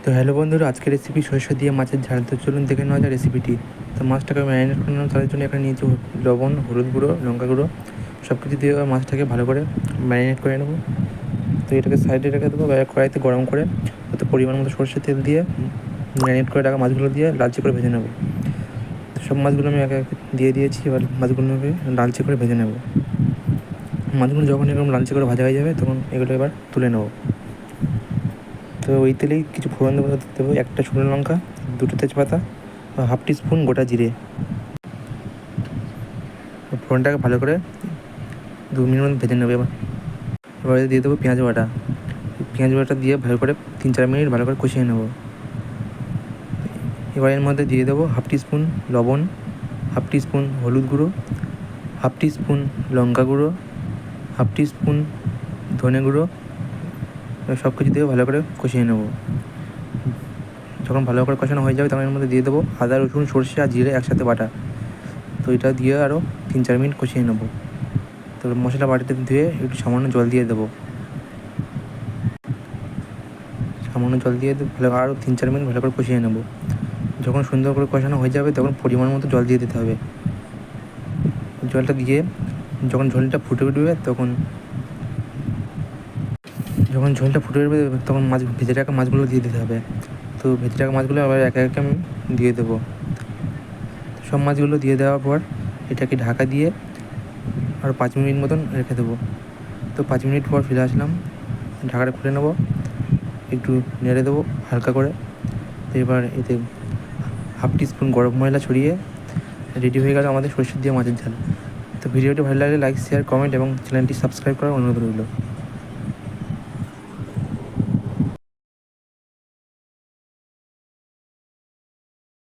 তো হ্যালো বন্ধুরা, আজকের রেসিপি সরষে দিয়ে মাছের ঝাল। তো চলুন দেখে নেওয়া যায় রেসিপিটি। তো মাছটাকে ম্যারিনেট করে নেব, তার জন্য এখানে নিয়েছি লবণ, হলুদ গুঁড়ো, লঙ্কা গুঁড়ো সব কিছু দিয়ে মাছটাকে ভালো করে ম্যারিনেট করে নেব। তো এটাকে সাইডে রেখে দেবো, কড়াইতে গরম করে তাতে পরিমাণ মতো সরষের তেল দিয়ে ম্যারিনেট করে রাখা মাছগুলো দিয়ে লালচে করে ভেজে নেব। তো সব মাছগুলো আমি একে একে দিয়ে দিয়েছি, এবার মাছগুলোকে লালচে করে ভেজে নেব। মাছগুলো যখন এরকম লালচে করে ভাজা হয়ে যাবে তখন এগুলো এবার তুলে নেব। তো ওই তেলেই কিছু ফোড়ন দেবো, একটা শুকনো লঙ্কা, দুটো তেজপাতা, হাফ টিস্পুন গোটা জিরে। ফোড়নটাকে ভালো করে 2 মিনিট মতো ভেজে নেবে। এবারে দিয়ে দেবো পেঁয়াজ বাটা। পেঁয়াজ বাটা দিয়ে ভালো করে 3-4 মিনিট ভালো করে কষিয়ে নেব। এবার এর মধ্যে দিয়ে দেবো হাফ টিস্পুন লবণ, হাফ টিস্পুন হলুদ গুঁড়ো, হাফ টিস্পুন লঙ্কা গুঁড়ো, হাফ টিস্পুন ধনে গুঁড়ো। সব কিছু দিয়ে ভালো করে কষিয়ে নেব। যখন ভালো করে কষানো হয়ে যাবে তখন এর মধ্যে দিয়ে দেবো আদা, রসুন, সরষে আর জিরে একসাথে বাটা। তো এটা দিয়ে আরও 3-4 মিনিট কষিয়ে নেব। তো মশলা বাটিতে ধুয়ে একটু সামান্য জল দিয়ে দেবো। সামান্য জল দিয়ে ভালো আরও 3-4 মিনিট ভালো করে কষিয়ে নেব। যখন সুন্দর করে কষানো হয়ে যাবে তখন পরিমাণ মতো জল দিয়ে দিতে হবে। জলটা দিয়ে যখন ঝোলটা ফুটে উঠবে তখন তখন ভেজে রাখা মাছগুলো দিয়ে দিতে হবে। তো ভেজে রাখা মাছগুলো আবার একে একে আমি দিয়ে দেবো। সব মাছগুলো দিয়ে দেওয়ার পর এটাকে ঢাকা দিয়ে আরও 5 মিনিট মতন রেখে দেবো। তো 5 মিনিট পর ফিরে আসলাম, ঢাকাটা খুলে নেবো, একটু নেড়ে দেবো হালকা করে। তো এবার এতে হাফ টিস্পুন গরম মশলা ছড়িয়ে রেডি হয়ে গেল আমাদের সরষে দিয়ে মাছের ঝাল। তো ভিডিওটি ভালো লাগলে লাইক, শেয়ার, কমেন্ট এবং চ্যানেলটি সাবস্ক্রাইব করার অনুরোধ রইল।